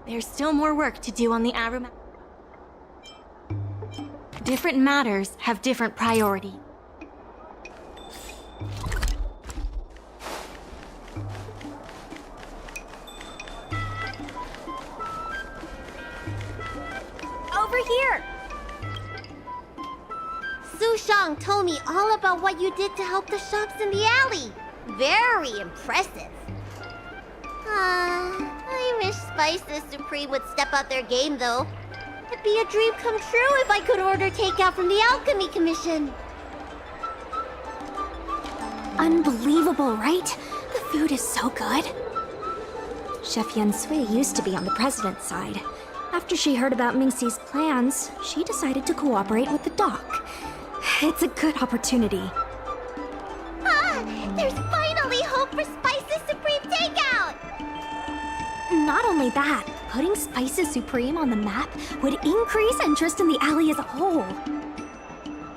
There's still more work to do on the Aurum. Different matters have different priority. Over here! Su Shang told me all about what you did to help the shops in the alley. Very impressive. I wish Spices Supreme would step up their game, though. It'd be a dream come true if I could order takeout from the Alchemy Commission. Unbelievable, right? The food is so good. Chef Yan Sui used to be on the president's side. After she heard about Mingxi's plans, she decided to cooperate with the doc. It's a good opportunity. There's finally hope for Spices Supreme takeout! Not only that, putting Spices Supreme on the map would increase interest in the alley as a whole.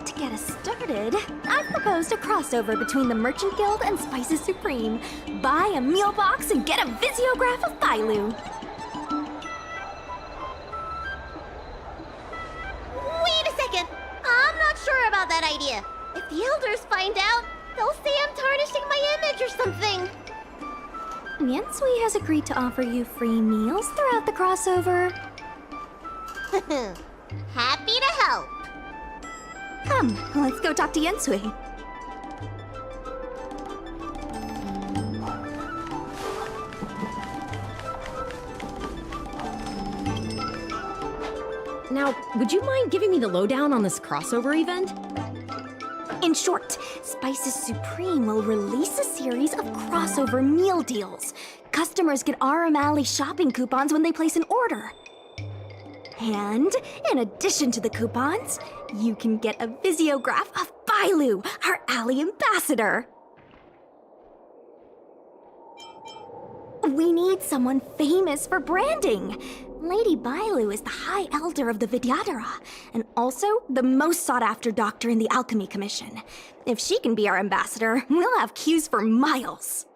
To get us started, I've proposed a crossover between the Merchant Guild and Spices Supreme. Buy a meal box and get a visiograph of Bailu. Wait a second! I'm not sure about that idea. If the elders find out, they'll say I'm tarnishing my image or something. Yan Sui has agreed to offer you free meals throughout the crossover. Happy to help. Come, let's go talk to Yan Sui. Now, would you mind giving me the lowdown on this crossover event? In short, Spices Supreme will release a series of crossover meal deals. Customers get Aurum Alley shopping coupons when they place an order. And in addition to the coupons, you can get a visiograph of Bailu, our alley ambassador. We need someone famous for branding. Lady Bailu is the High Elder of the Vidyadhara, and also the most sought-after doctor in the Alchemy Commission. If she can be our ambassador, we'll have queues for miles.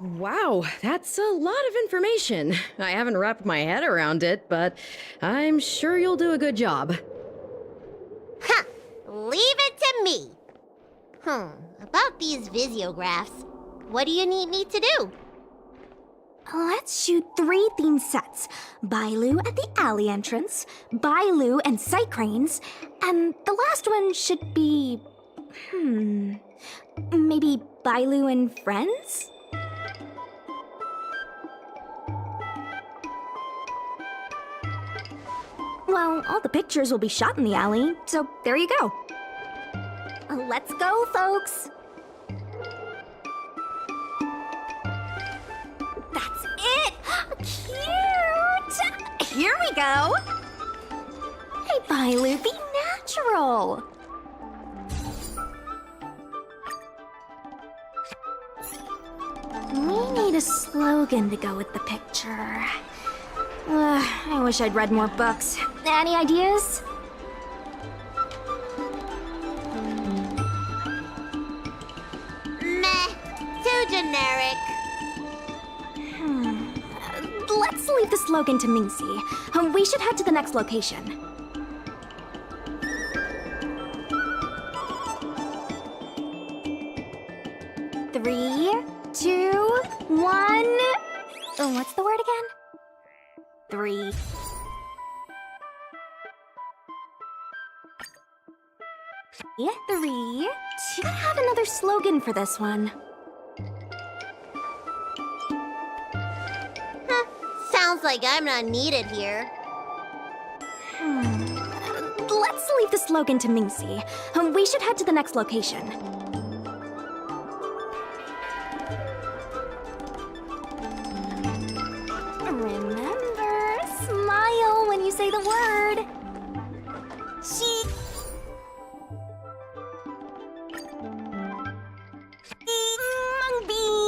Wow, that's a lot of information. I haven't wrapped my head around it, but I'm sure you'll do a good job. Ha! Leave it to me. About these visiographs, what do you need me to do? Let's shoot 3 theme sets. Bailu at the alley entrance, Bailu and sight cranes, and the last one should be... maybe Bailu and friends? Well, all the pictures will be shot in the alley, so there you go. Let's go, folks! That's it! Cute! Here we go! Hey, Bailu, be natural! We need a slogan to go with the picture. I wish I'd read more books. Any ideas? Meh. Too generic. Let's leave the slogan to Mingxi. We should head to the next location. Three, 2, 1... Oh, what's the word again? 3. Yeah, 3. Gotta have another slogan for this one. Sounds like I'm not needed here. Let's leave the slogan to Mingxi. We should head to the next location. Remember, smile when you say the word.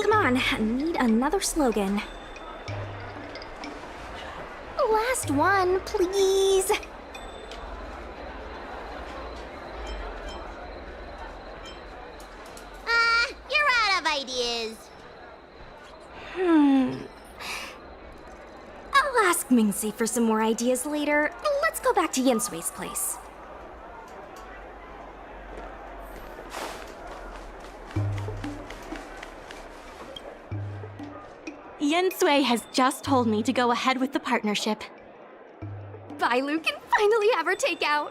Come on, I need another slogan. Last one, please. You're out of ideas. ask Mingxi for some more ideas later. Let's go back to Yensui's place. Yensui has just told me to go ahead with the partnership. Bailu can finally have her takeout.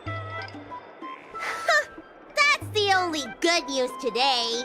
That's the only good news today.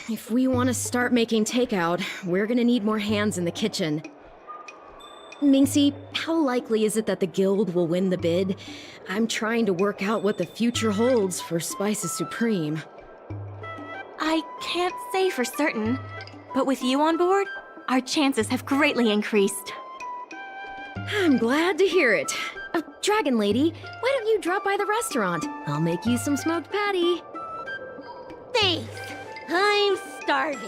If we want to start making takeout, we're gonna need more hands in the kitchen. Mingxi, how likely is it that the guild will win the bid? I'm trying to work out what the future holds for Spices Supreme. I can't say for certain, but with you on board, our chances have greatly increased. I'm glad to hear it. Dragon Lady, why don't you drop by the restaurant? I'll make you some smoked patty. Thanks. I'm starving.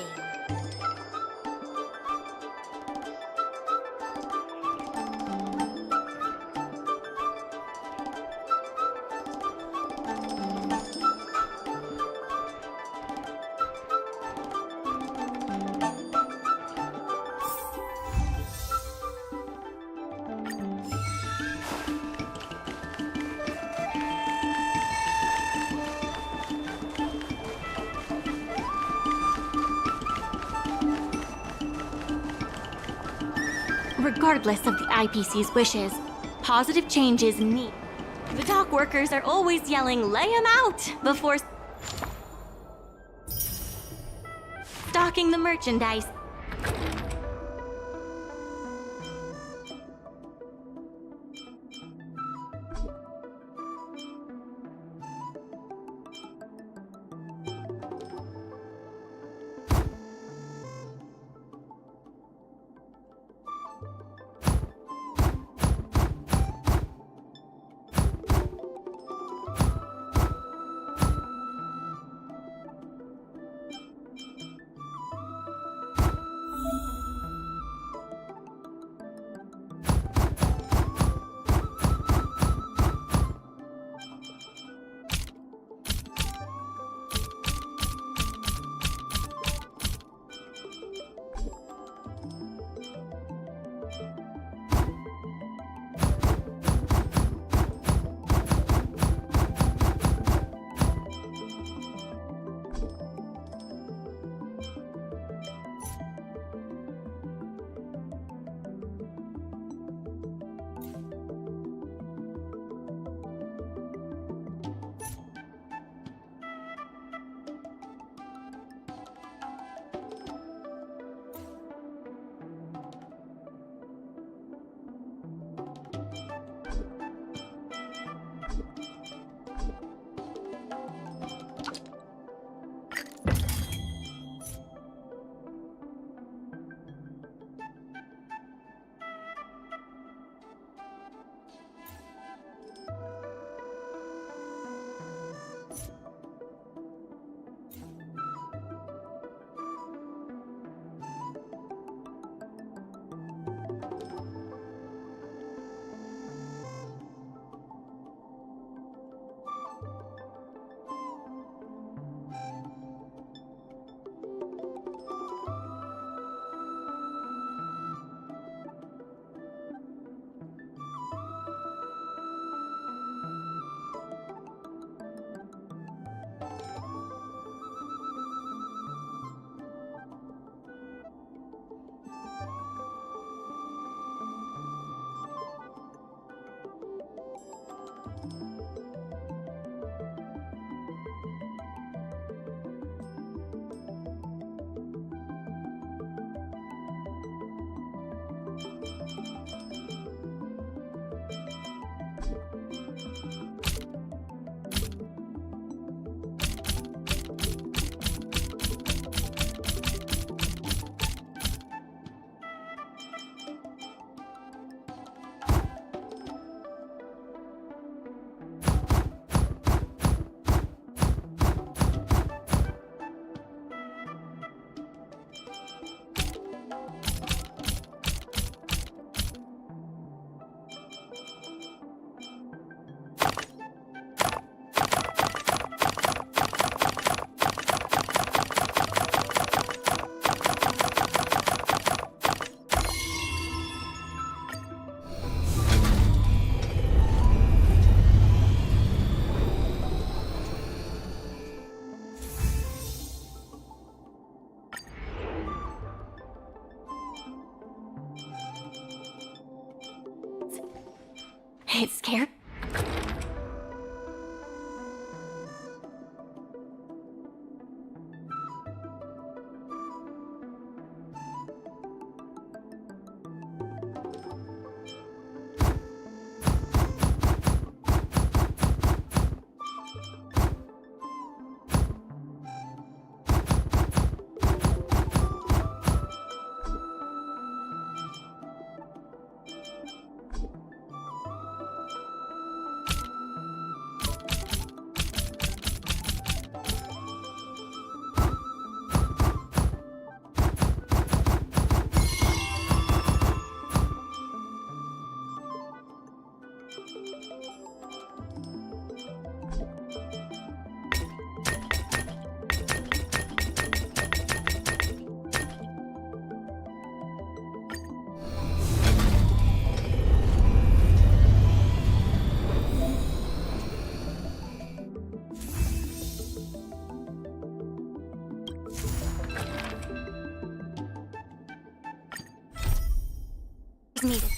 Regardless of the IPC's wishes, positive change is needed. The dock workers are always yelling, "Lay 'em out!" before stocking the merchandise. get scared. Needed.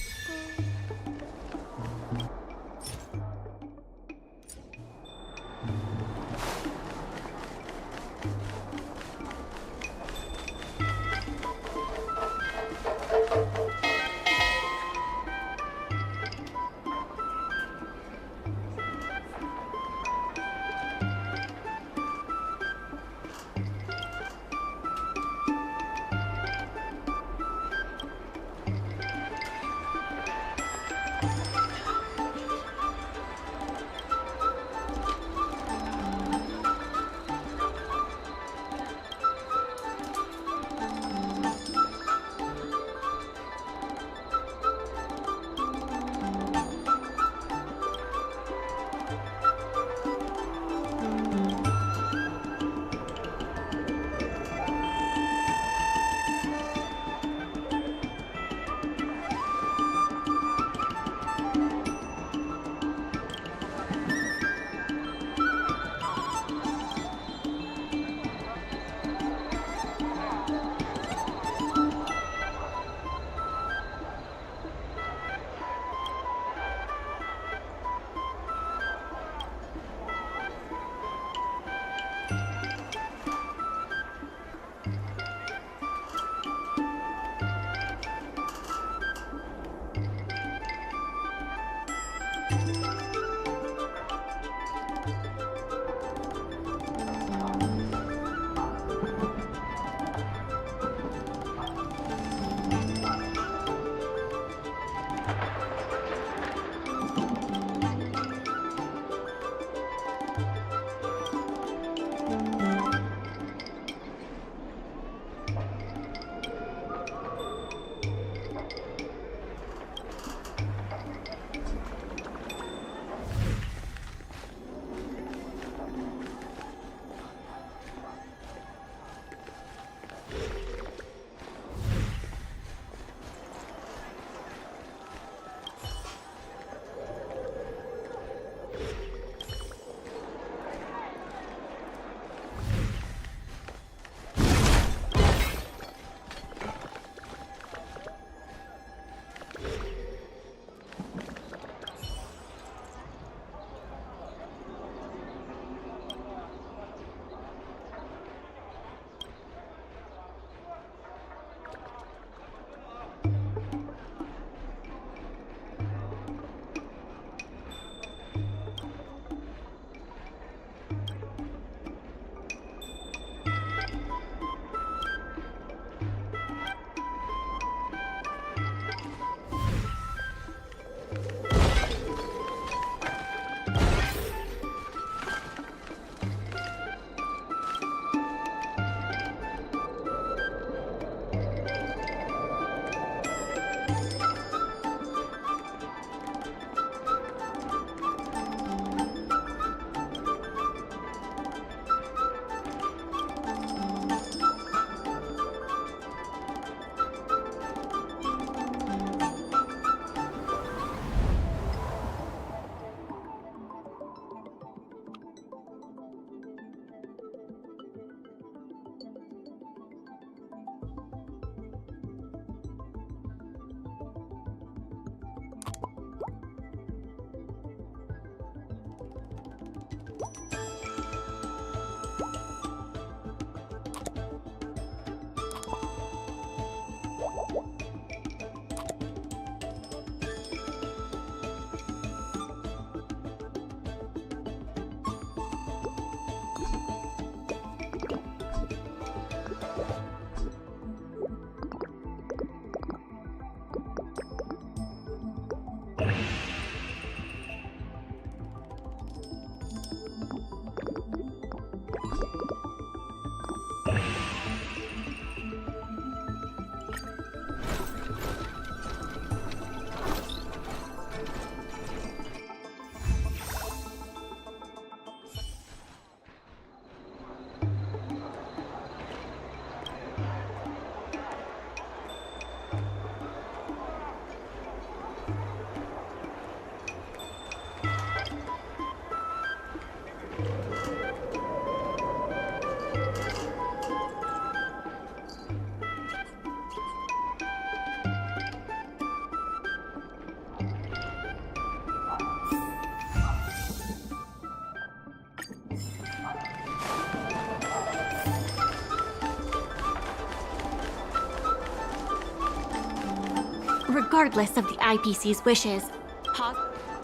regardless of the IPC's wishes.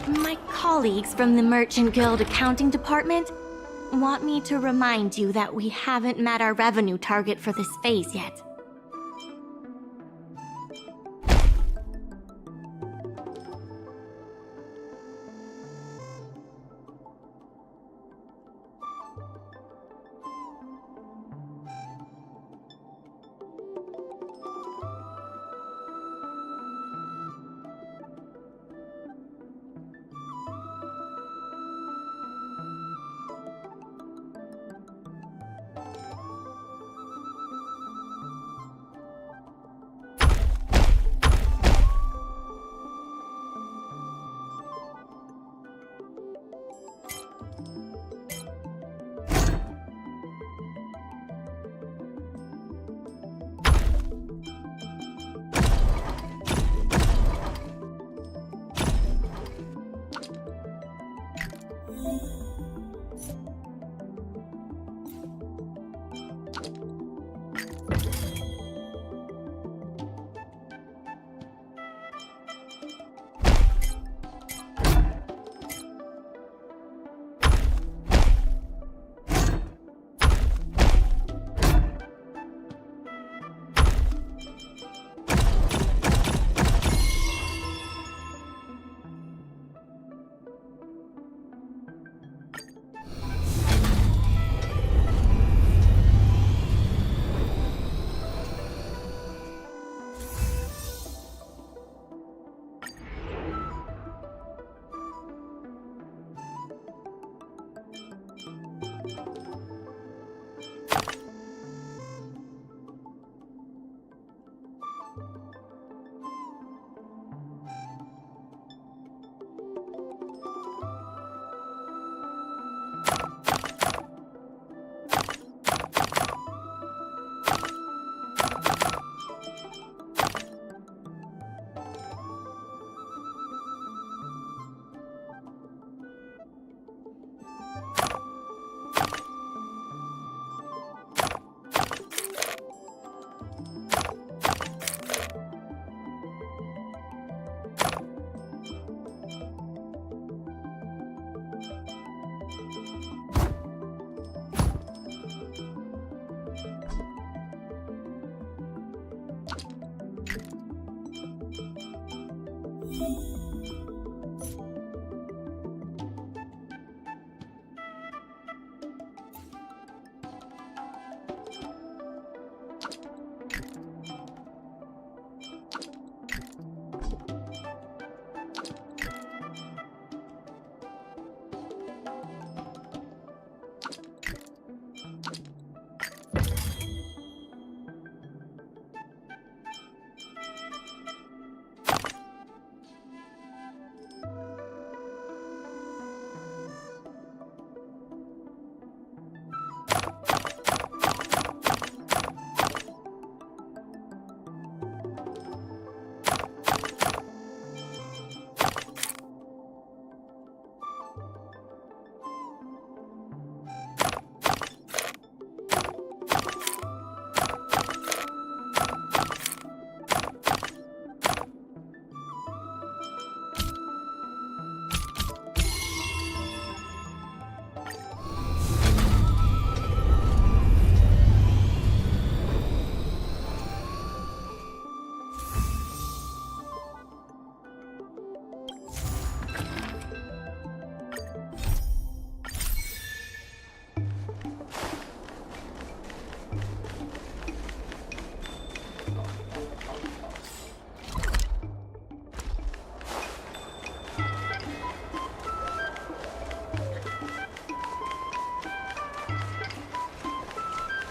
My colleagues from the Merchant Guild Accounting Department want me to remind you that we haven't met our revenue target for this phase yet.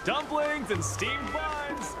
Dumplings and steamed buns!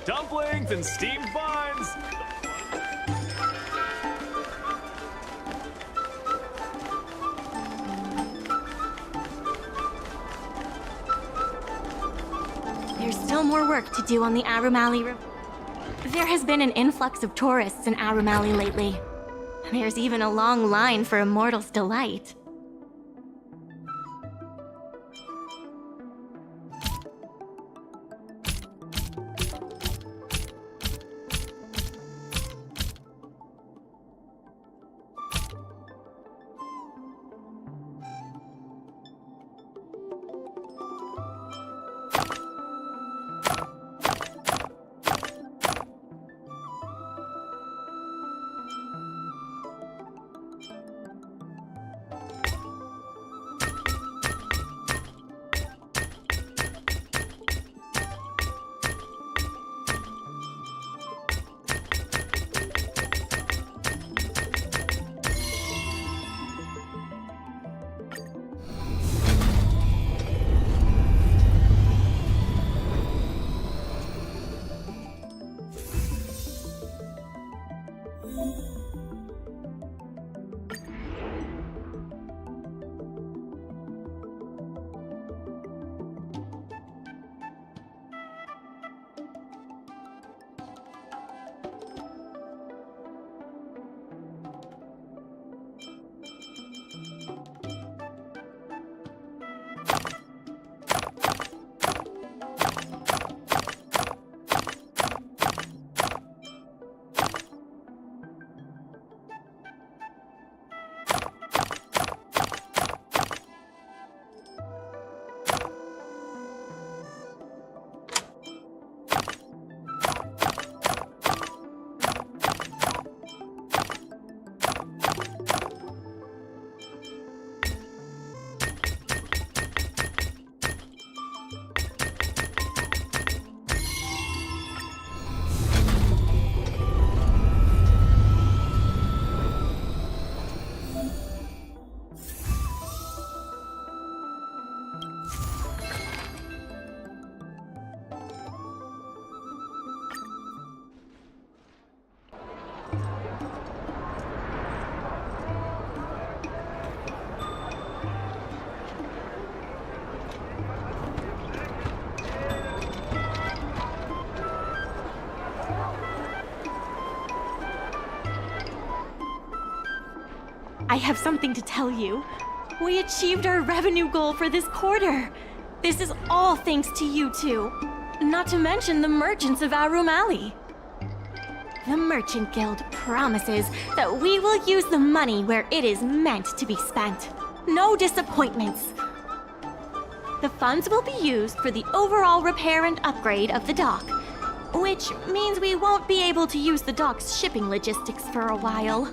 Dumplings and steamed buns! There's still more work to do on the Aurum Alley River. There has been an influx of tourists in Aurum Alley lately. There's even a long line for Immortal's Delight. I have something to tell you. We achieved our revenue goal for this quarter. This is all thanks to you two. Not to mention the merchants of Aurum Alley. The Merchant Guild promises that we will use the money where it is meant to be spent. No disappointments. The funds will be used for the overall repair and upgrade of the dock, which means we won't be able to use the dock's shipping logistics for a while.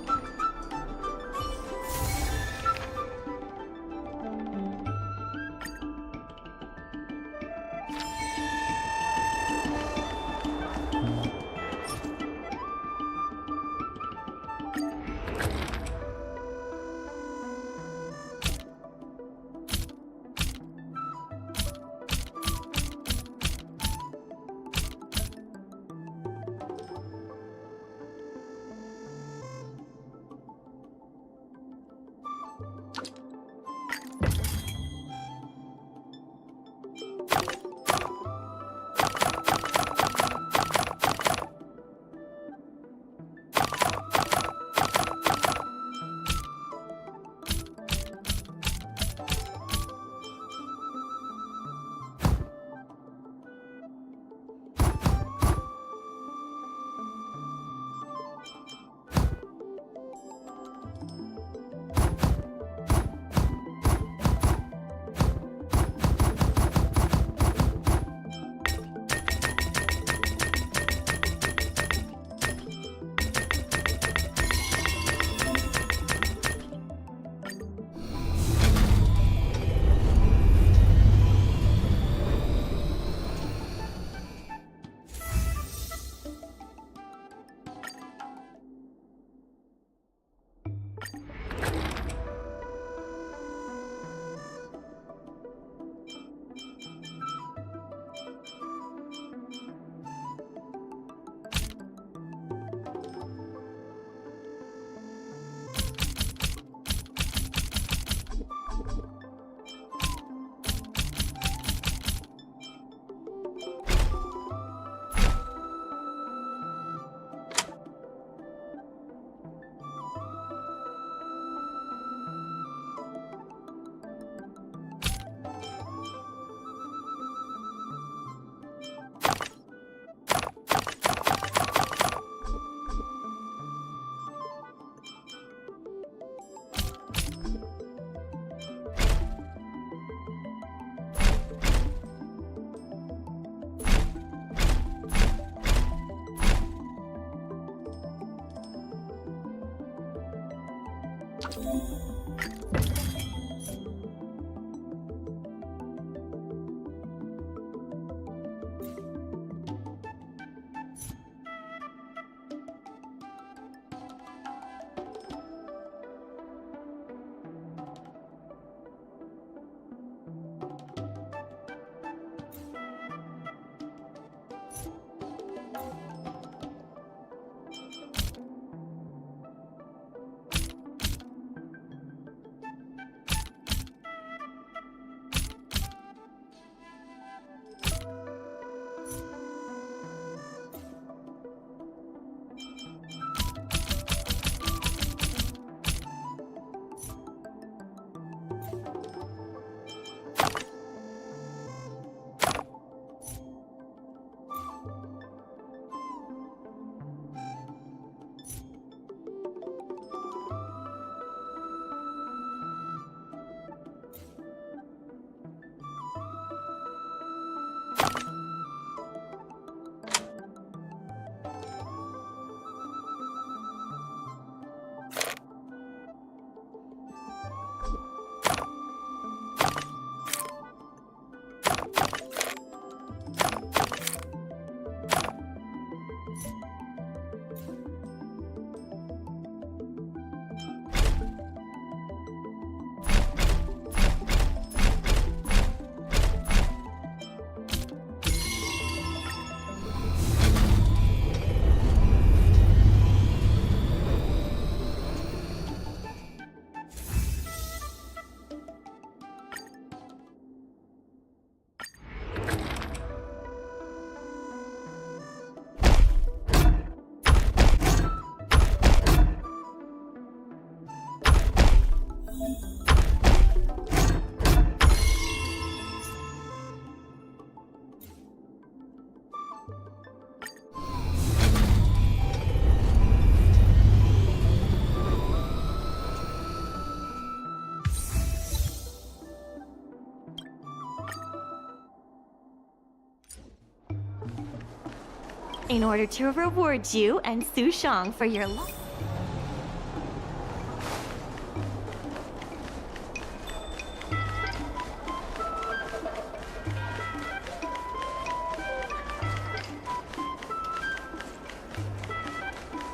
In order to reward you and Su Shang for your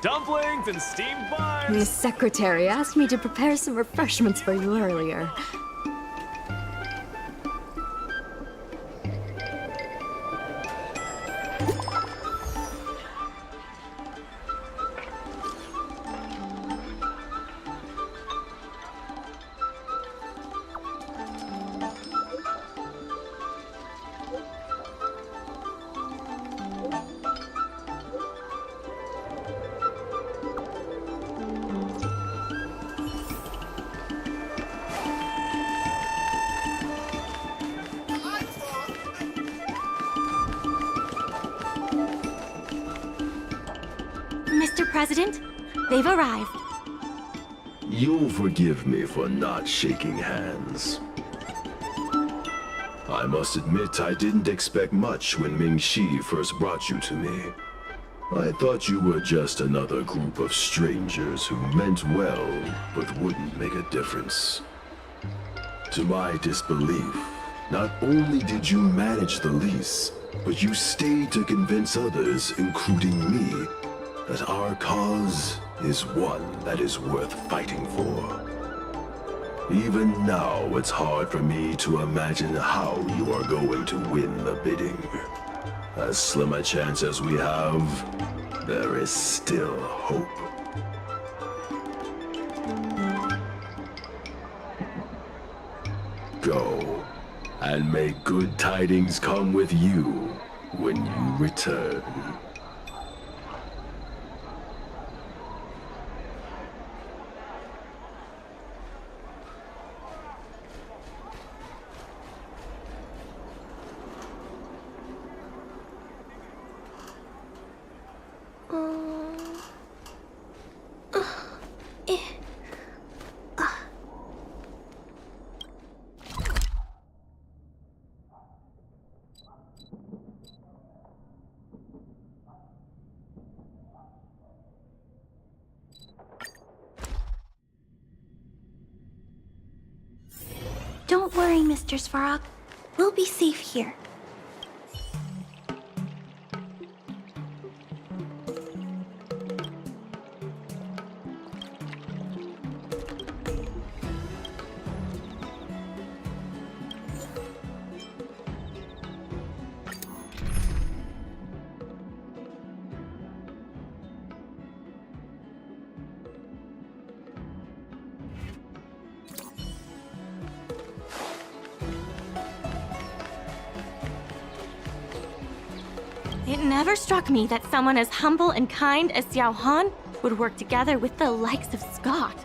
Dumplings and steamed buns! Miss Secretary asked me to prepare some refreshments for you earlier. Mr. President, they've arrived. You'll forgive me for not shaking hands. I must admit I didn't expect much when Ming-Shi first brought you to me. I thought you were just another group of strangers who meant well, but wouldn't make a difference. To my disbelief, not only did you manage the lease, but you stayed to convince others, including me, that our cause is one that is worth fighting for. Even now, it's hard for me to imagine how you are going to win the bidding. As slim a chance as we have, there is still hope. Go, and may good tidings come with you when you return. Don't worry, Mr. Svarog. We'll be safe here. It never struck me that someone as humble and kind as Xiao Han would work together with the likes of Scott.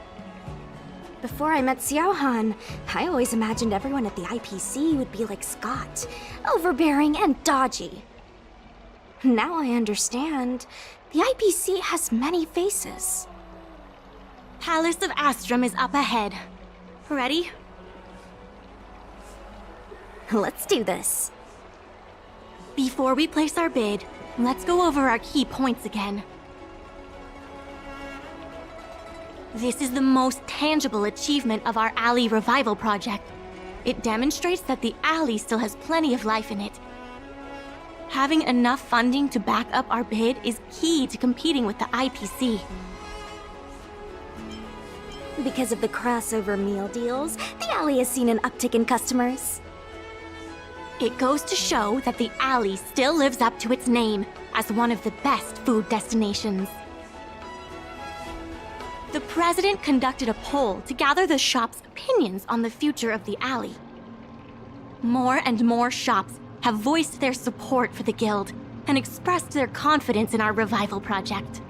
Before I met Xiao Han, I always imagined everyone at the IPC would be like Scott, overbearing and dodgy. Now I understand. The IPC has many faces. Palace of Astrum is up ahead. Ready? Let's do this. Before we place our bid, let's go over our key points again. This is the most tangible achievement of our alley revival project. It demonstrates that the alley still has plenty of life in it. Having enough funding to back up our bid is key to competing with the IPC. Because of the crossover meal deals, the alley has seen an uptick in customers. It goes to show that the alley still lives up to its name as one of the best food destinations. The president conducted a poll to gather the shop's opinions on the future of the alley. More and more shops have voiced their support for the guild and expressed their confidence in our revival project.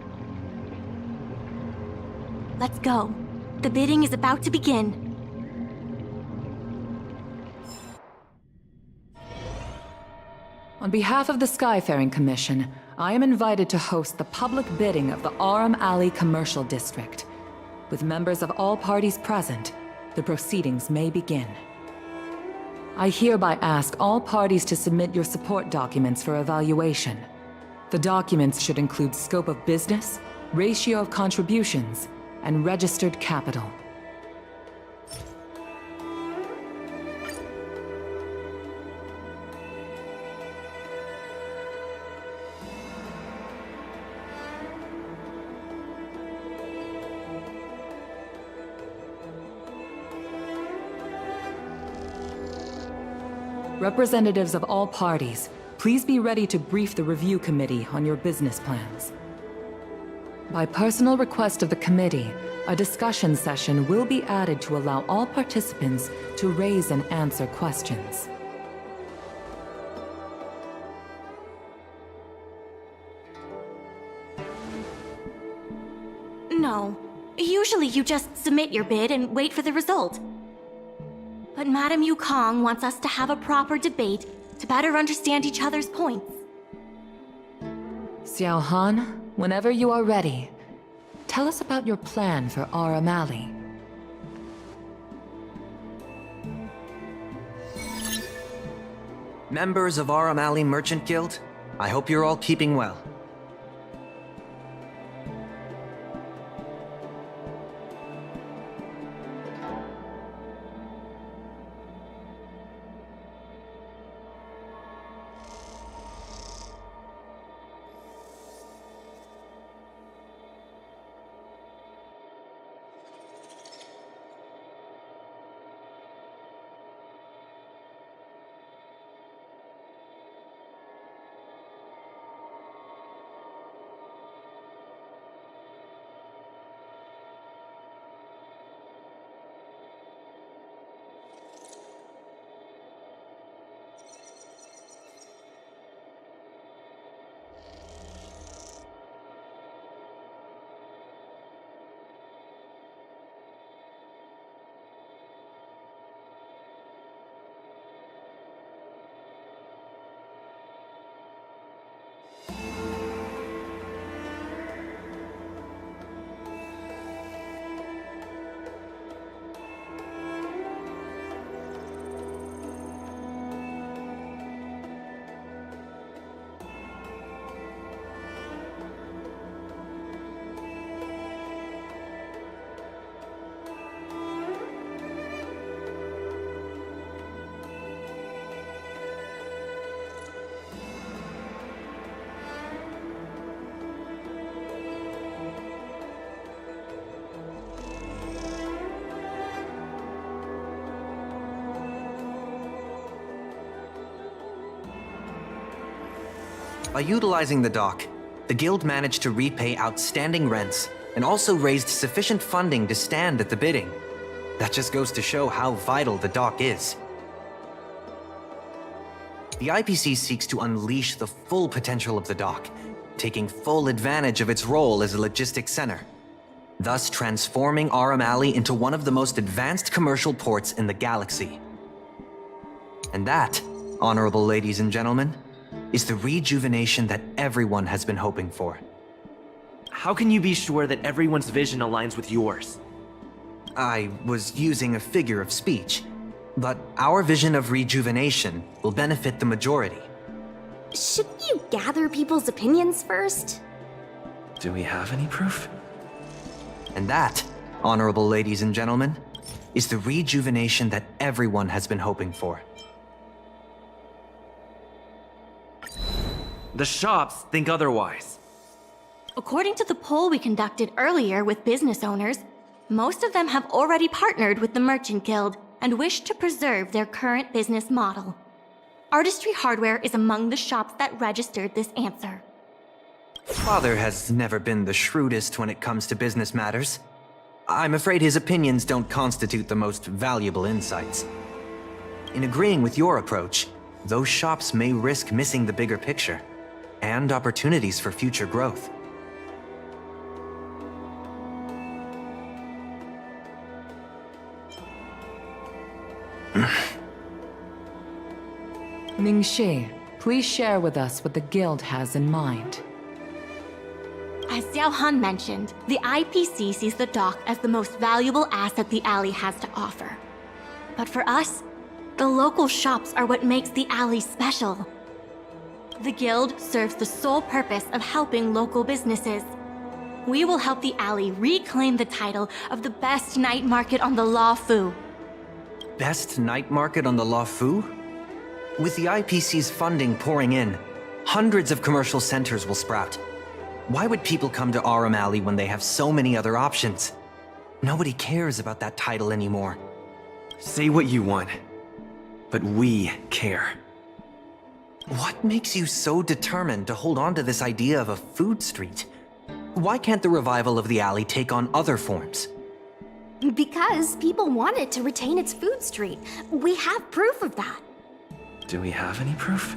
Let's go. The bidding is about to begin. On behalf of the Skyfaring Commission, I am invited to host the public bidding of the Aurum Alley Commercial District. With members of all parties present, the proceedings may begin. I hereby ask all parties to submit your support documents for evaluation. The documents should include scope of business, ratio of contributions, and registered capital. Representatives of all parties, please be ready to brief the review committee on your business plans. By personal request of the committee, a discussion session will be added to allow all participants to raise and answer questions. No. Usually you just submit your bid and wait for the result. But Madame Yukong wants us to have a proper debate to better understand each other's points. Xiao Han, whenever you are ready, tell us about your plan for Aurum Alley. Members of Aurum Alley Merchant Guild, I hope you're all keeping well. By utilizing the dock, the guild managed to repay outstanding rents and also raised sufficient funding to stand at the bidding. That just goes to show how vital the dock is. The IPC seeks to unleash the full potential of the dock, taking full advantage of its role as a logistics center, thus transforming Aurum Alley into one of the most advanced commercial ports in the galaxy. And that, honorable ladies and gentlemen, is the rejuvenation that everyone has been hoping for. How can you be sure that everyone's vision aligns with yours? I was using a figure of speech, but our vision of rejuvenation will benefit the majority. Shouldn't you gather people's opinions first? Do we have any proof? And that, honorable ladies and gentlemen, is the rejuvenation that everyone has been hoping for. The shops think otherwise. According to the poll we conducted earlier with business owners, most of them have already partnered with the Merchant Guild and wish to preserve their current business model. Artistry Hardware is among the shops that registered this answer. Father has never been the shrewdest when it comes to business matters. I'm afraid his opinions don't constitute the most valuable insights. In agreeing with your approach, those shops may risk missing the bigger picture and opportunities for future growth. Ming-Shi, please share with us what the guild has in mind. As Xiao Han mentioned, the IPC sees the dock as the most valuable asset the alley has to offer. But for us, the local shops are what makes the alley special. The guild serves the sole purpose of helping local businesses. We will help the alley reclaim the title of the best night market on the Law Fu. Best night market on the Law Fu? With the IPC's funding pouring in, hundreds of commercial centers will sprout. Why would people come to Aurum Alley when they have so many other options? Nobody cares about that title anymore. Say what you want, but we care. What makes you so determined to hold on to this idea of a food street? Why can't the revival of the alley take on other forms? Because people want it to retain its food street. We have proof of that. Do we have any proof?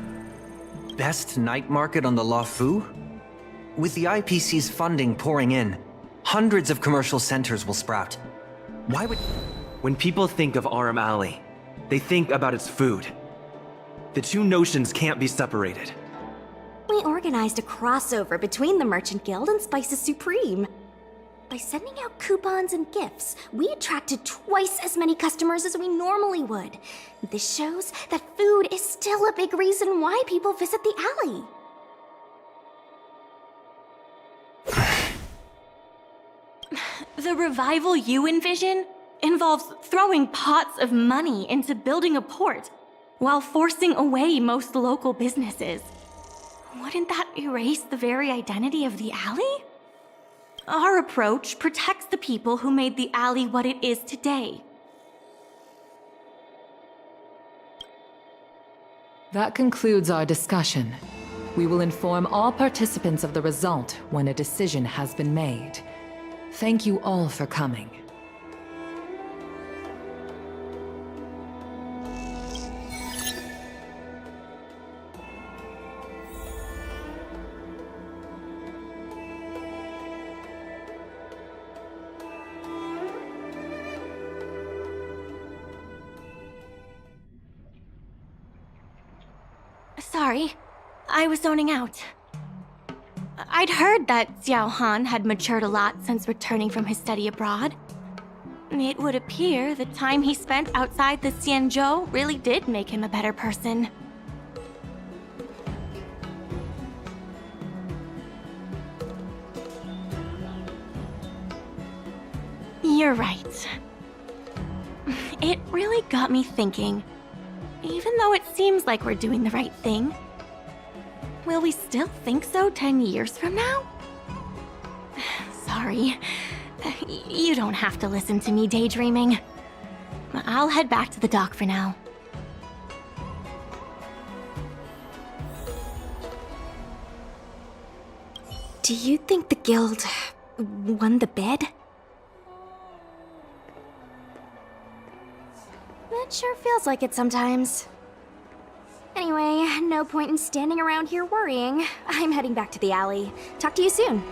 Best night market on the Law Fu? With the IPC's funding pouring in, hundreds of commercial centers will sprout. Why would... When people think of Aurum Alley, they think about its food. The two notions can't be separated. We organized a crossover between the Merchant Guild and Spices Supreme. By sending out coupons and gifts, we attracted twice as many customers as we normally would. This shows that food is still a big reason why people visit the alley. The revival you envision involves throwing pots of money into building a port while forcing away most local businesses. Wouldn't that erase the very identity of the alley? Our approach protects the people who made the alley what it is today. That concludes our discussion. We will inform all participants of the result when a decision has been made. Thank you all for coming. Sorry, I was zoning out. I'd heard that Xiao Han had matured a lot since returning from his study abroad. It would appear the time he spent outside the Xianzhou really did make him a better person. You're right. It really got me thinking. Even though it seems like we're doing the right thing, will we still think so 10 years from now? Sorry. You don't have to listen to me daydreaming. I'll head back to the dock for now. Do you think the guild won the bid? It sure feels like it sometimes. Anyway, no point in standing around here worrying. I'm heading back to the alley. Talk to you soon.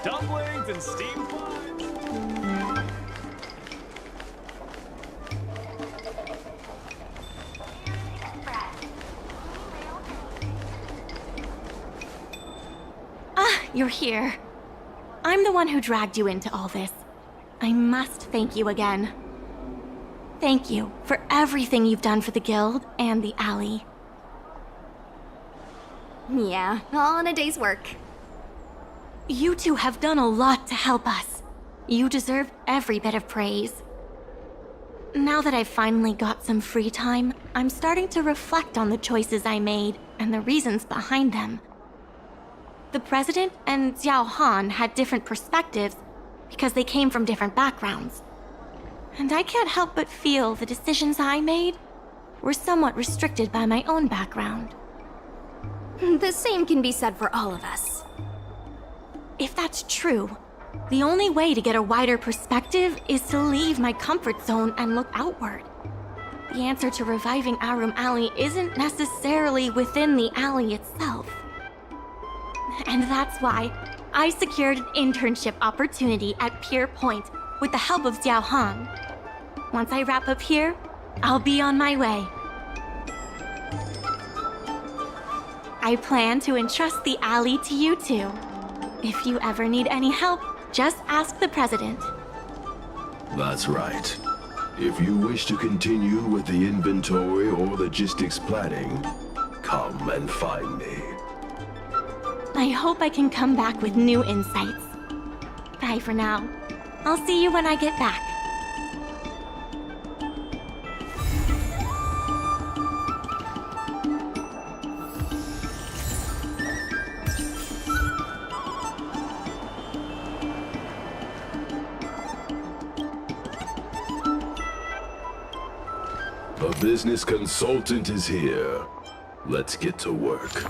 Dumplings and steamed buns. Ah, you're here. I'm the one who dragged you into all this. I must thank you again. Thank you for everything you've done for the guild and the alley. Yeah, all in a day's work. You two have done a lot to help us. You deserve every bit of praise. Now that I've finally got some free time, I'm starting to reflect on the choices I made and the reasons behind them. The president and Xiao Han had different perspectives because they came from different backgrounds. And I can't help but feel the decisions I made were somewhat restricted by my own background. The same can be said for all of us. If that's true, the only way to get a wider perspective is to leave my comfort zone and look outward. The answer to reviving Aurum Alley isn't necessarily within the alley itself. And that's why I secured an internship opportunity at Pier Point with the help of Xiao Han. Once I wrap up here, I'll be on my way. I plan to entrust the alley to you two. If you ever need any help, just ask the president. That's right. If you wish to continue with the inventory or logistics planning, come and find me. I hope I can come back with new insights. Bye for now. I'll see you when I get back. A business consultant is here. Let's get to work.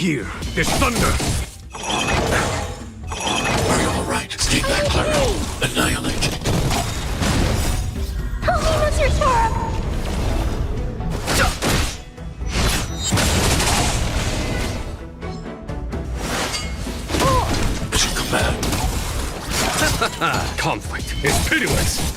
Here, there's thunder! Are you alright? Stay back, Clara. Annihilate. Help me, Mr. Aurum! Mission command. Conflict is pitiless!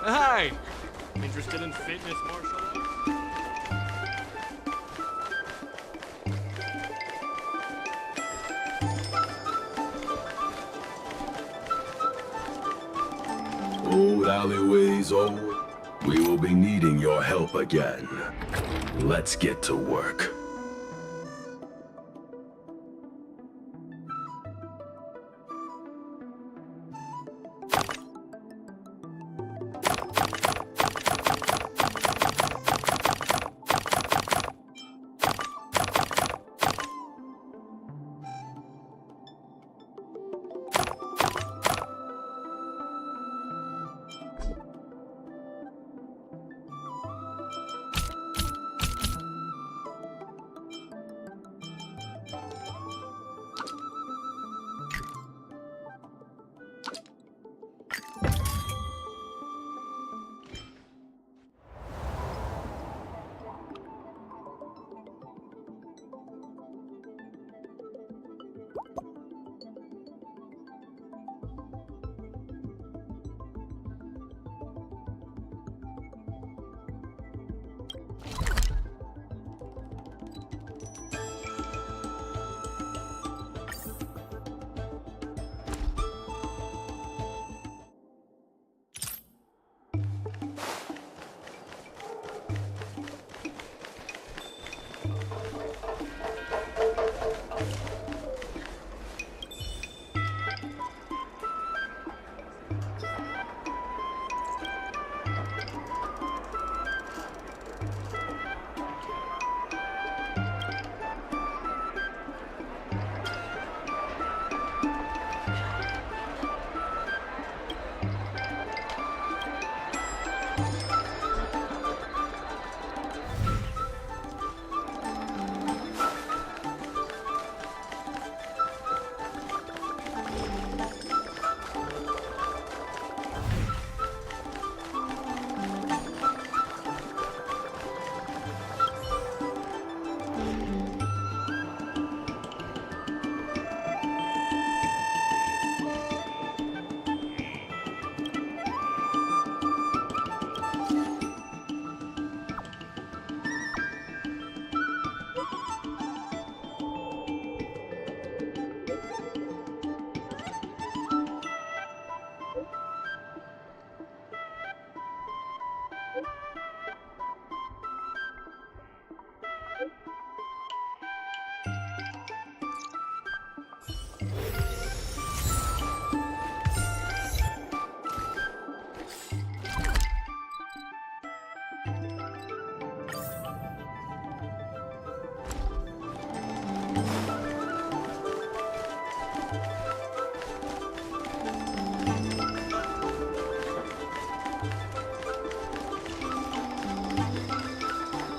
Hi! Interested in fitness martial arts? Old alleyways, we will be needing your help again. Let's get to work.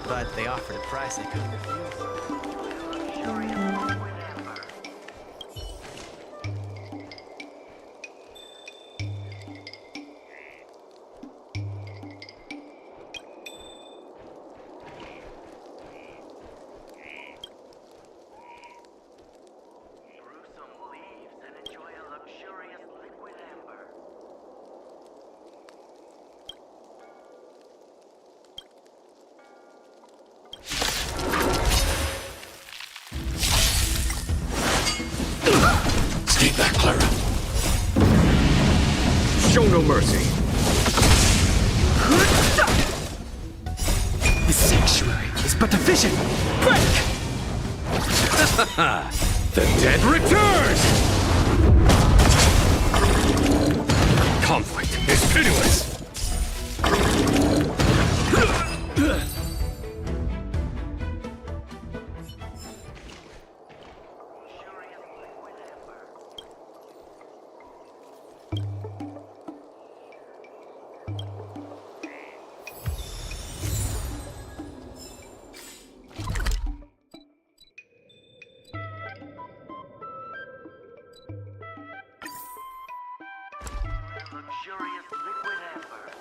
But they offered a price I couldn't refuse. Stay back, Clara. Show no mercy. The sanctuary is but a vision. Break! The dead returns! Conflict is pitiless.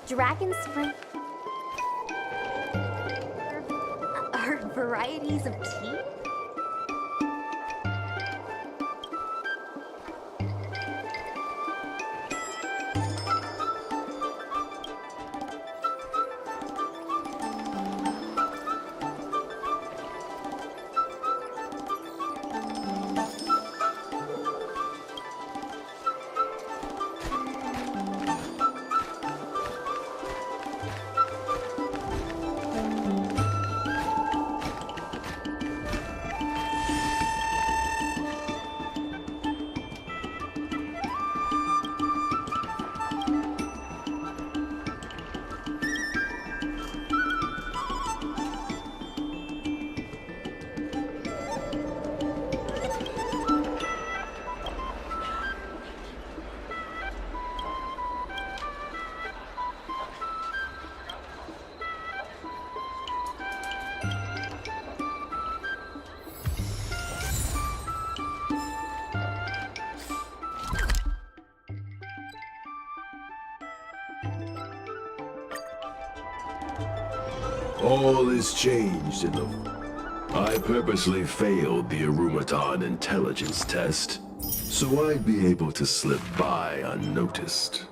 Dragon Spring are varieties of tea? All is changed in the... I purposely failed the Aurumaton intelligence test, so I'd be able to slip by unnoticed.